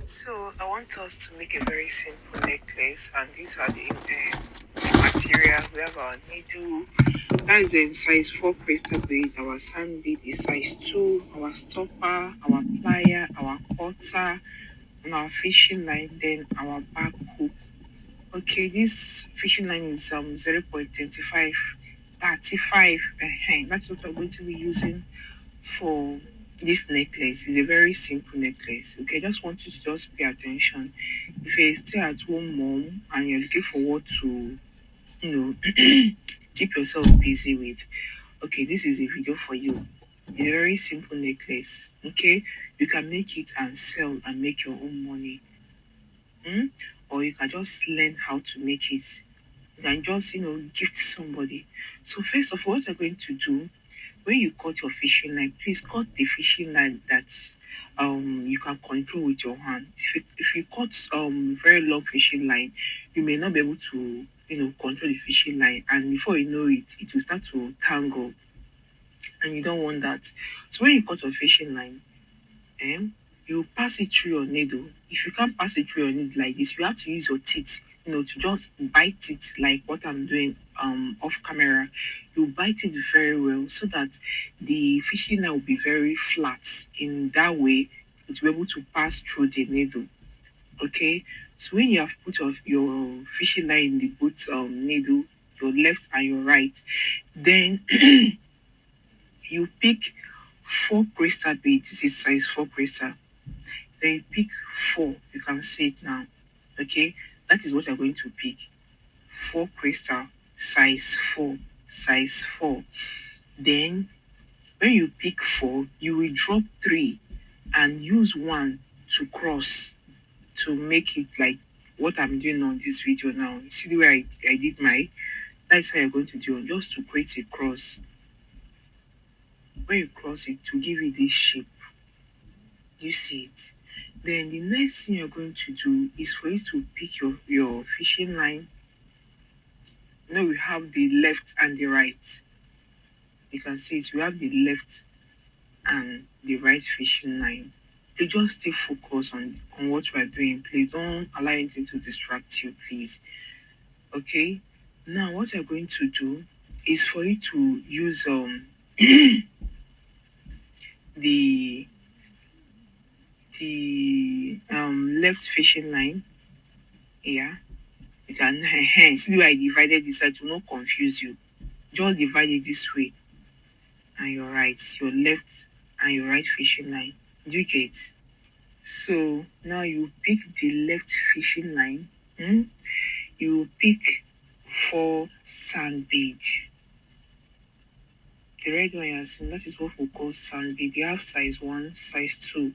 So I want us to make a very simple necklace, and these are the material. We have our needle, that is size 4 crystal bead, our sand bead is size 2, our stopper, our plier, our cutter, and our fishing line, then our back hook. Okay, this fishing line is 0.25, 35. That's what I'm going to be using for this necklace. Is a very simple necklace. Okay, just want you to just pay attention. If you're a stay-at-home mom and you're looking for what to, you know, keep yourself busy with, okay, this is a video for you. It's a very simple necklace. Okay, you can make it and sell and make your own money. Hmm? Or you can just learn how to make it. You can just, gift somebody. So first of all, what you're going to do when you cut your fishing line, please cut the fishing line that you can control with your hand. If you cut very long fishing line, you may not be able to control the fishing line, and before you know it, it will start to tangle, and you don't want that. So when you cut your fishing line, um, you pass it through your needle. If you can't pass it through your needle like this, you have to use your teeth, to just bite it like what I'm doing off camera. You bite it very well so that the fishing line will be very flat. In that way, it will be able to pass through the needle. Okay. So when you have put your fishing line in the both needle, your left and your right, then you pick 4 crystal beads. This is size 4 crystal. Then you pick 4. You can see it now. Okay, that is what you're going to pick. 4 crystal, size 4, size 4. Then when you pick 4, you will drop 3 and use 1 to cross to make it like what I'm doing on this video now. You see the way I did my, that's how you're going to do it, just to create a cross. When you cross it, to give it this shape, you see it. Then the next thing you're going to do is for you to pick your fishing line. We have the left and the right. You can see it. We have the left and the right fishing line. You just stay focused on what we are doing. Please don't allow anything to distract you, please. Okay? Now what you're going to do is for you to use the left fishing line. Yeah. You can see the way I divided this side to not confuse you. Just divide it this way. And your right, your left and your right fishing line. Do you get? So now you pick the left fishing line. You pick 4 sand bead. The red one you are seeing, that is what we call sand bead. You have size 1, size 2.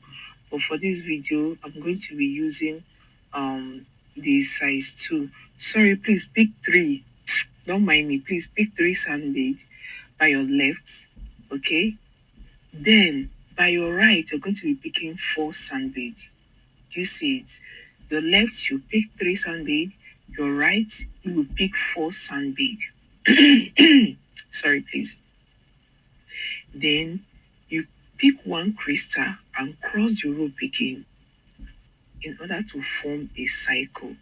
But for this video, I'm going to be using the size 2. Sorry, please pick 3. Don't mind me. Please pick 3 sand bead by your left. Okay? Then by your right, you're going to be picking 4 sand bead. Do you see it? Your left, you pick 3 sand bead. Your right, you will pick 4 sand bead. Sorry, please. Then you pick 1 crystal and cross the rope again in order to form a cycle.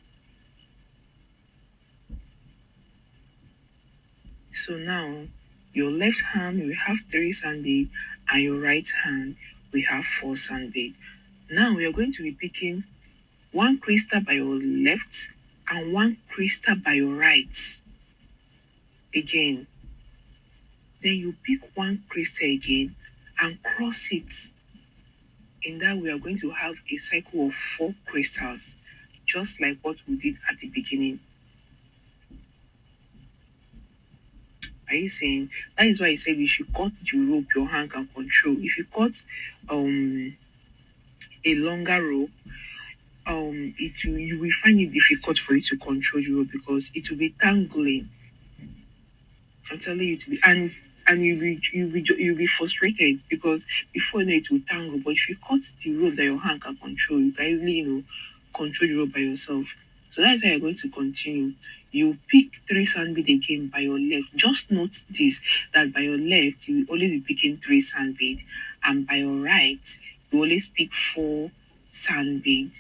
So now your left hand will have 3 sand bead and your right hand will have 4 sand bead. Now we are going to be picking 1 crystal by your left and 1 crystal by your right. Again. Then you pick 1 crystal again and cross it. In that we are going to have a cycle of 4 crystals, just like what we did at the beginning. Are you saying? That is why I said you should cut the rope your hand can control. If you cut a longer rope, you will find it difficult for you to control the rope because it will be tangling. I'm telling you to be, and you'll be frustrated because before you know it will tangle. But if you cut the rope that your hand can control, you can easily control the rope by yourself. So that's how you're going to continue. You pick 3 sand bead again by your left. Just note this, that by your left you will always be picking 3 sand bead, and by your right you always pick 4 sand bead.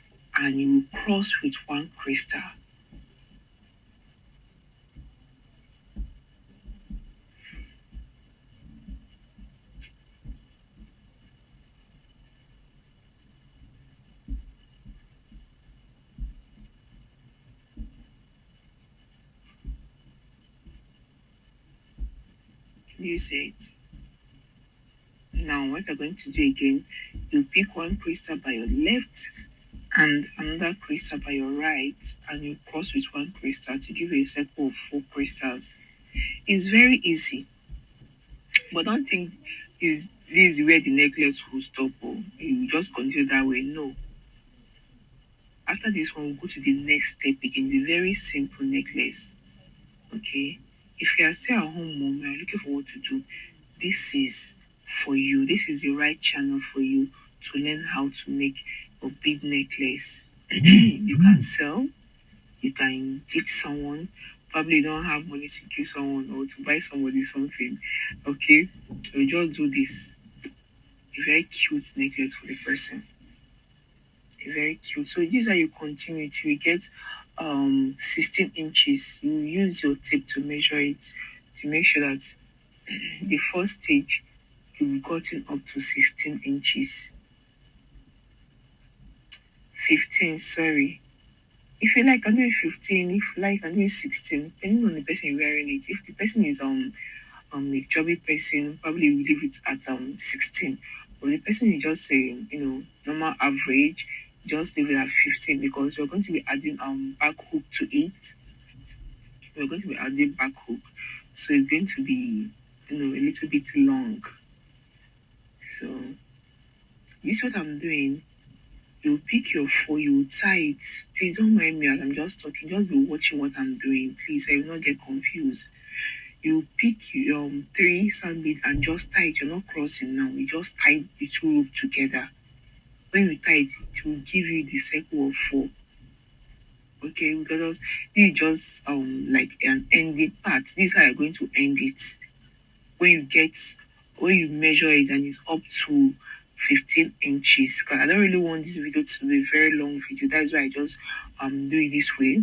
and you cross with one crystal. You see it. Now, what you're going to do again, you pick one crystal by your left and another crystal by your right, and you cross with one crystal to give you a circle of 4 crystals. It's very easy, but don't think this is where the necklace will stop. Or you just continue that way. No. After this one, we'll go to the next step again, the very simple necklace. Okay. If you are still at home, mom, and you're looking for what to do, this is for you. This is the right channel for you to learn how to make a bead necklace. You can sell, you can give someone. Probably you don't have money to give someone or to buy somebody something. Okay, so just do this. A very cute necklace for the person. A very cute. So this is how you continue to get 16 inches. You use your tape to measure it to make sure that the first stage you've gotten up to 16 inches. 15, sorry. If you like, I'm doing 15. If you like, I'm doing 16. Depending on the person wearing it. If the person is a chubby person, probably we leave it at 16. But the person is just a normal average, just leave it at 15 because we're going to be adding back hook to it. We're going to be adding back hook. So it's going to be a little bit long. So this is what I'm doing. You pick your phone, you tie it. Please don't mind me as I'm just talking. Just be watching what I'm doing, please. I will not get confused. You pick your 3 sandbead and just tie it. You're not crossing now. You just tie the 2 rope together. When you tie it, it will give you the circle of 4. Okay, because this is just like an ending part. This is how you're going to end it. When you measure it and it's up to 15 inches, because I don't really want this video to be a very long video. That's why I just do it this way.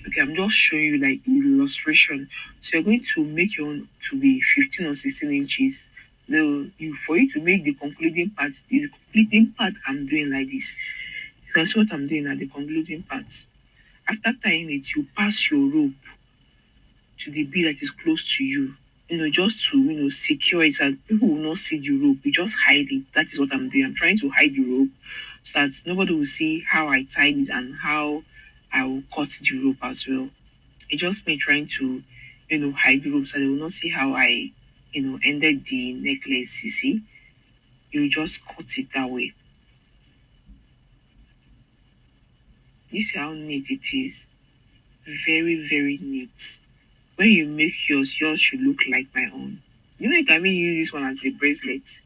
Okay, I'm just showing you like illustration. So you're going to make your own to be 15 or 16 inches. For you to make the concluding part I'm doing like this. That's what I'm doing at the concluding part. After tying it, you pass your rope to the bead that is close to you. Just to secure it so that people will not see the rope. You just hide it. That is what I'm doing. I'm trying to hide the rope so that nobody will see how I tied it and how I will cut the rope as well. It's just me trying to, hide the rope so they will not see how I, ended the necklace. You see, you just cut it that way. You see how neat it is. Very, very neat. When you make yours should look like my own. You can even use this one as a bracelet.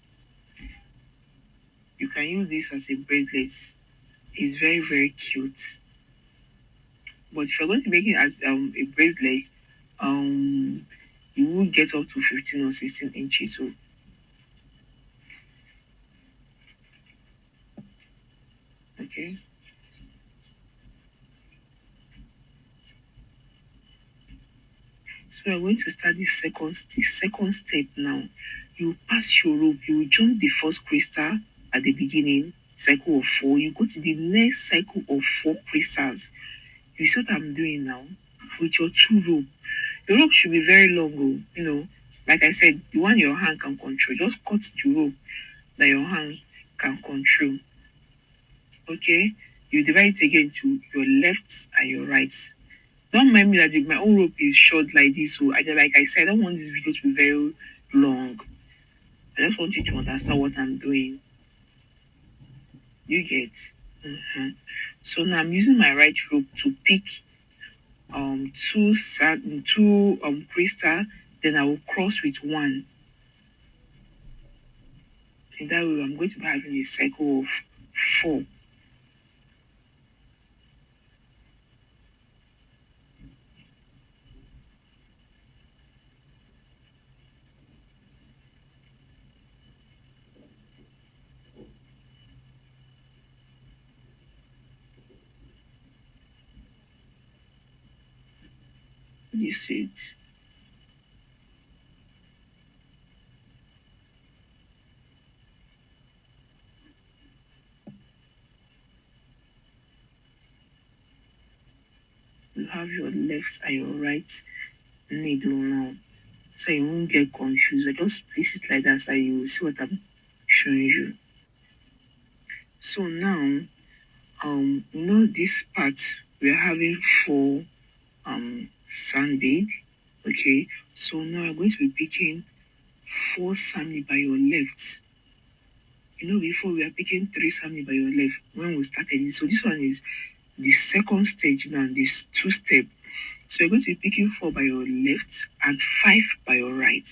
You can use this as a bracelet. It's very, very cute. But if you're going to make it as a bracelet, you will get up to 15 or 16 inches. So, okay. So we're going to start the second step now. You pass your rope, you jump the first crystal at the beginning, cycle of 4. You go to the next cycle of 4 crystals. You see what I'm doing now? With your 2 rope. Your rope should be very long, like I said, the one your hand can control. Just cut the rope that your hand can control. Okay? You divide it again to your left and your right. Don't mind me that my own rope is short like this. So like I said, I don't want this video to be very long. I just want you to understand what I'm doing. You get? So now I'm using my right rope to pick two crystal. Then I will cross with 1. In that way, I'm going to be having a cycle of 4. This it. You have your left and your right needle now. So you won't get confused. I just place it like that so you will see what I'm showing you. So now, this part we're having four sand bead. Okay, so now I'm going to be picking four sand by your left. Before we are picking three sand by your left when we started it. So this one is the second stage now, this two step. So you're going to be picking four by your left and five by your right.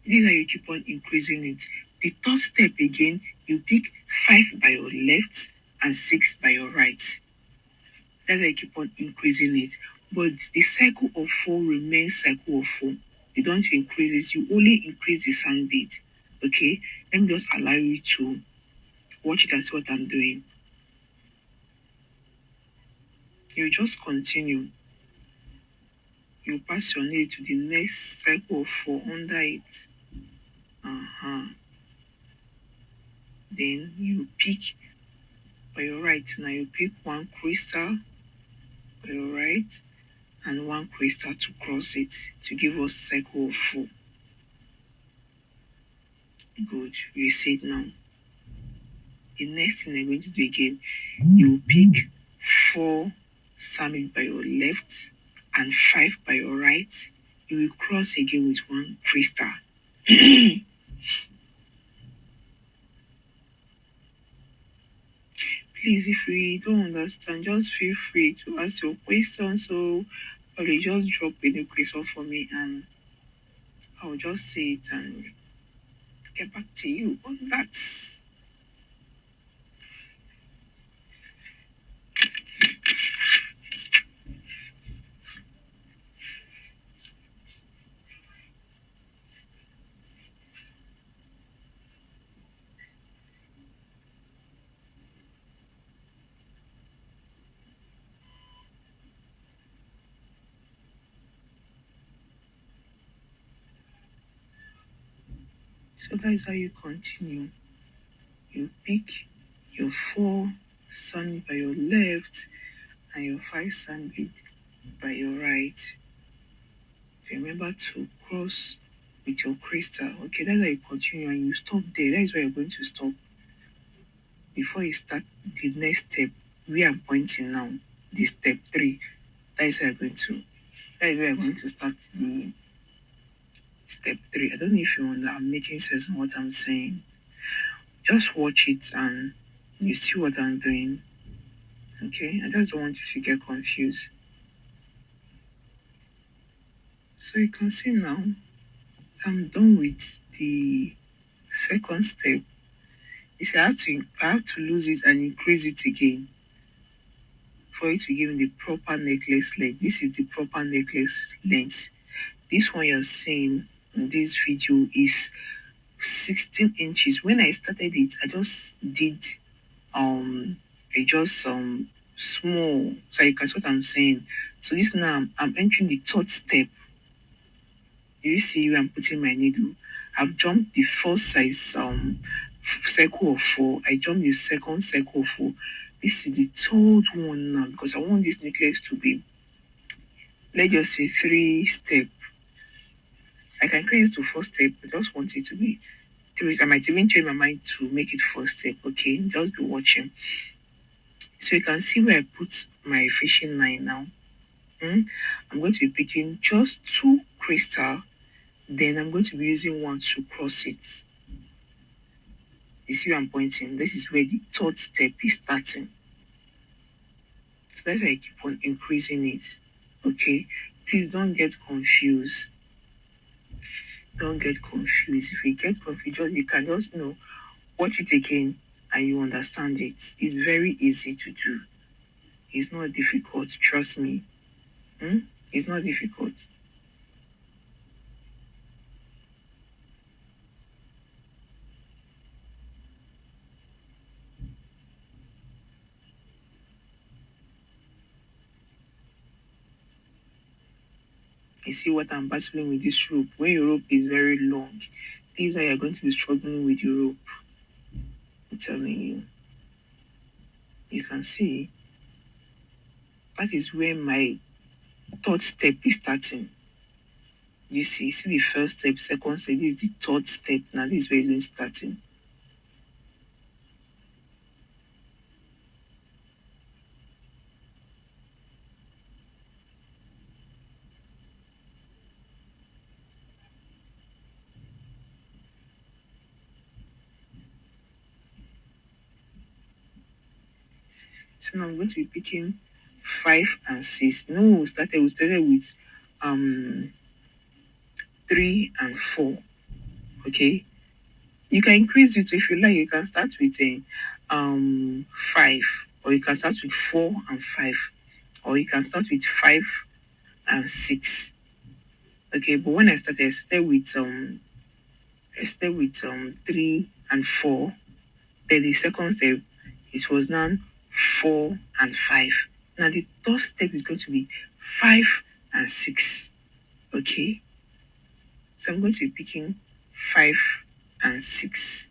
This is how you keep on increasing it. The third step again, you pick five by your left and six by your right. That's how you keep on increasing it. But the cycle of four remains cycle of four. You don't increase it, you only increase the sand bead. Okay? Let me just allow you to watch it and see what I'm doing. You just continue. You pass your nail to the next cycle of four under it. Then you pick by your right. Now you pick one crystal by your right and one crystal to cross it to give us cycle of four. Good. You see it now. The next thing I'm going to do again, you pick four summit by your left and five by your right. You will cross again with one crystal. Please, if we don't understand, just feel free to ask your question. So, or you just drop in a question for me and I'll just say it and get back to you on that. So that is how you continue. You pick your four sun by your left and your five sun by your right. Remember to cross with your crystal. Okay, that's how you continue and you stop there. That is where you're going to stop. Before you start the next step, we are pointing now. The step 3. That is where you're going to. That is where you're going to start the step 3. I don't know if I'm making sense of what I'm saying. Just watch it and you see what I'm doing. Okay, I just don't want you to get confused. So you can see now, I'm done with the second step. Is I have to lose it and increase it again for it to give me the proper necklace length. This is the proper necklace length. This one you're seeing in this video is 16 inches. When I started it, I just did small. So you can see what I'm saying. So this now I'm entering the third step. Do you see where I'm putting my needle? I've jumped the first size circle of 4. I jumped the second circle of 4. This is the third one now because I want this necklace to be, let's just say 3 step. I can create it to 4 step. I just want it to be 3. I might even change my mind to make it 4 step. Okay, just be watching. So you can see where I put my fishing line now. I'm going to be picking just 2 crystal. Then I'm going to be using one to cross it. You see where I'm pointing? This is where the third step is starting. So that's why I keep on increasing it. Okay? Please don't get confused. Don't get confused. If you get confused, you can just, watch it again and you understand it. It's very easy to do. It's not difficult. Trust me. It's not difficult. You see what I'm battling with this rope. When your rope is very long, these are you're going to be struggling with your rope. I'm telling you. You can see that is where my third step is starting. You see the first step, second step, this is the third step. Now this is where it's going starting. So now I'm going to be picking 5 and 6. No, we started with um 3 and 4. Okay. You can increase it if you like. You can start with a 5, or you can start with 4 and 5, or you can start with 5 and 6. Okay, but when I started with 3 and 4. Then the second step, it was now 4 and 5. Now the third step is going to be 5 and 6. Okay, so I'm going to be picking 5 and 6.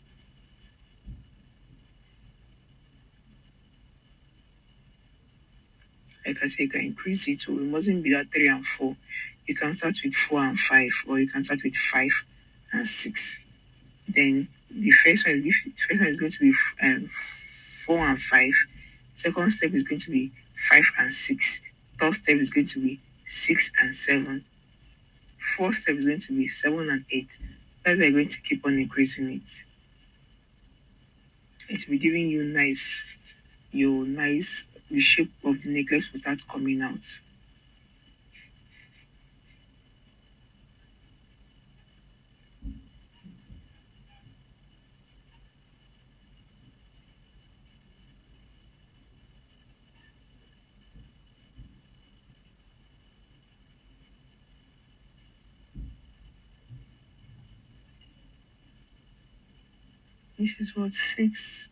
Like I said, you can increase it, so it mustn't be that 3 and 4. You can start with 4 and 5, or you can start with 5 and 6. Then the first one is going to be 4 and 5. Second step is going to be 5 and 6. Third step is going to be 6 and 7. Fourth step is going to be 7 and 8. That's why you're going to keep on increasing it. It will be giving you the shape of the necklace will start coming out. This is what 6.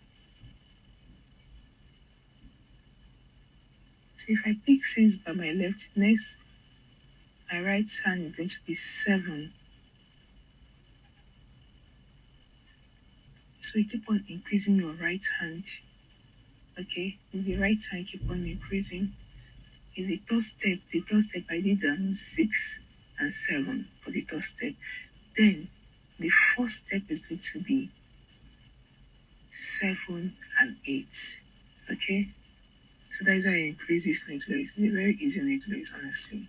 So if I pick 6 by my left, next my right hand is going to be 7. So you keep on increasing your right hand. Okay, with the right hand, keep on increasing. In the third step, I did 6 and 7 for the third step. Then the fourth step is going to be 7 and 8. Okay, so that is how I increase this necklace. It's a very easy necklace, honestly.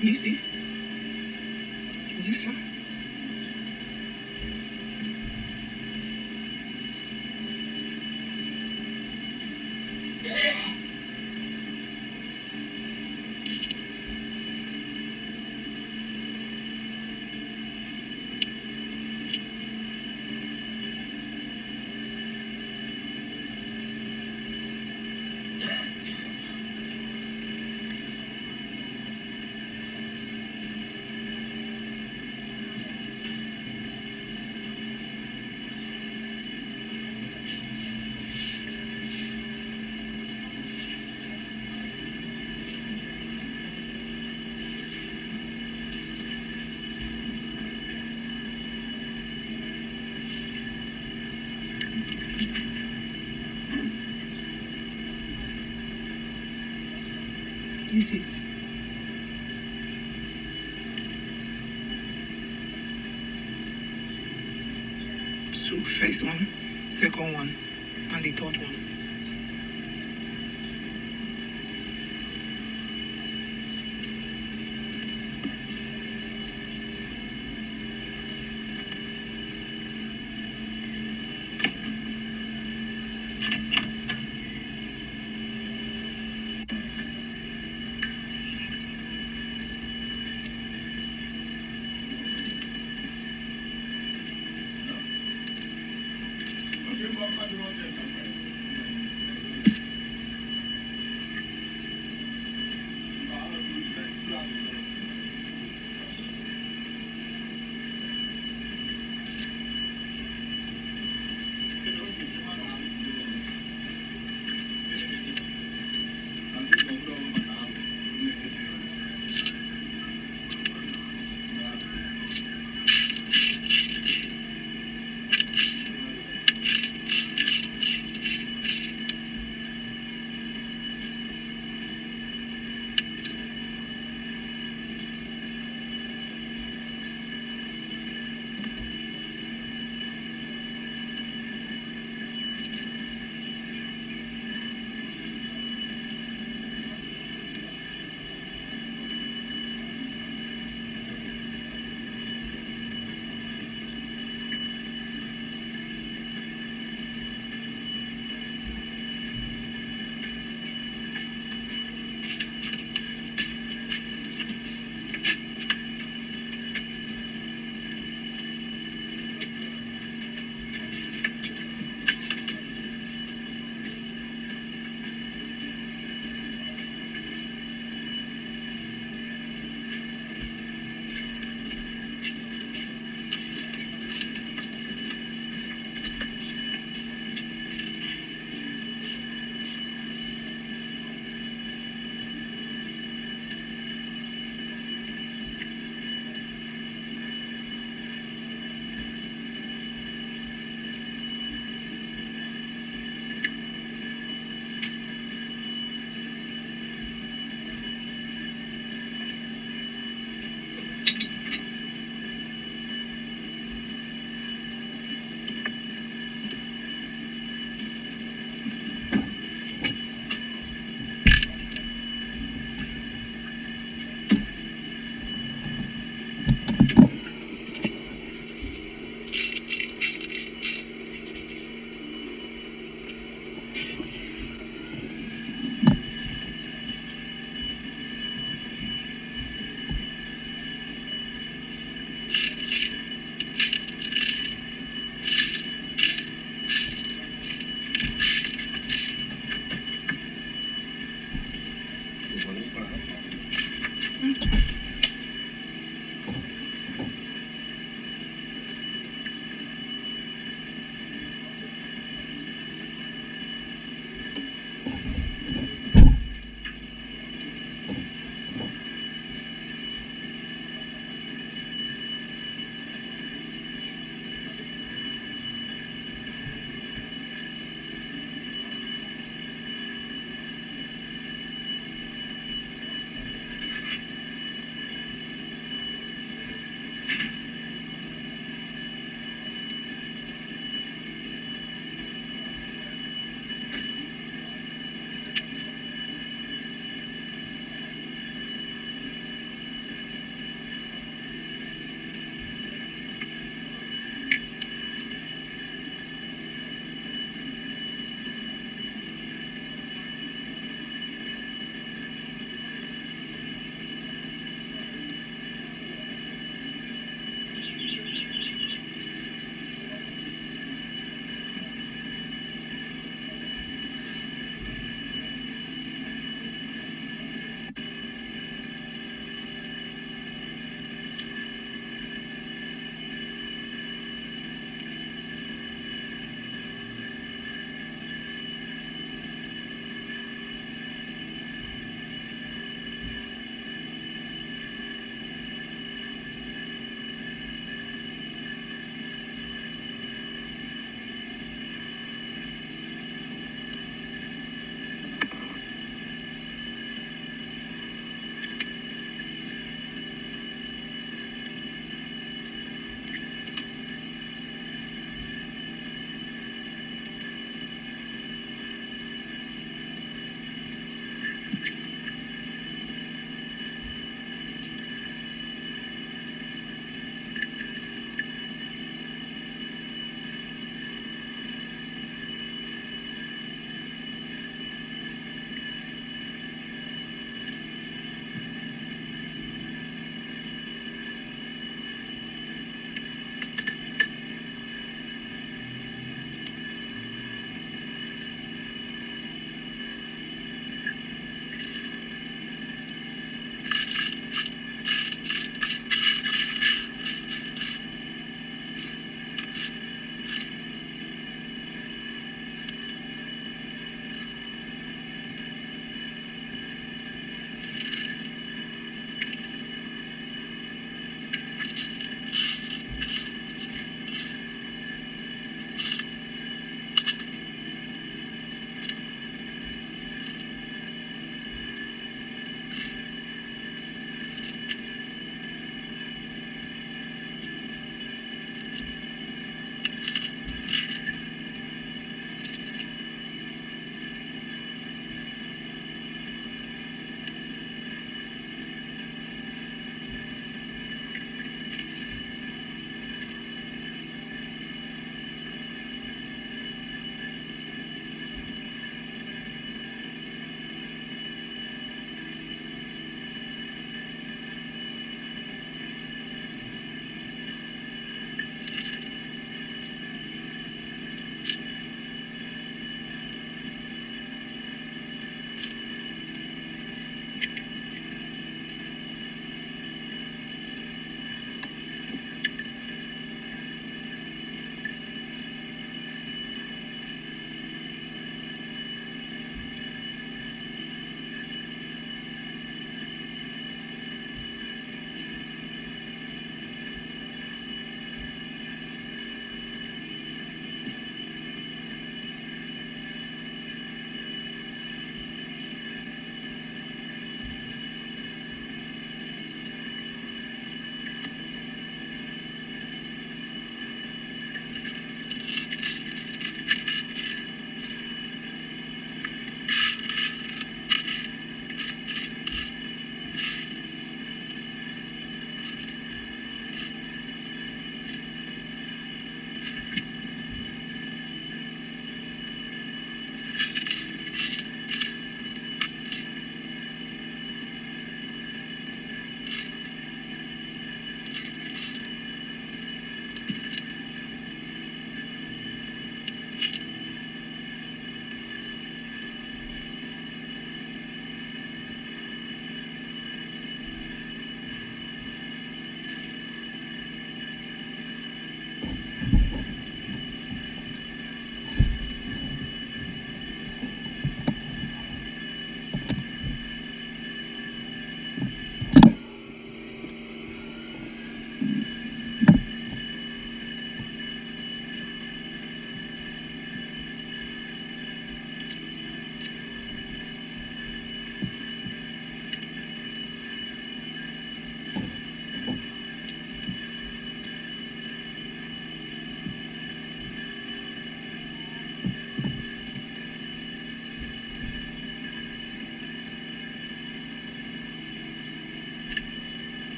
You see? Is this one? see it. So first one, second one, and the third one.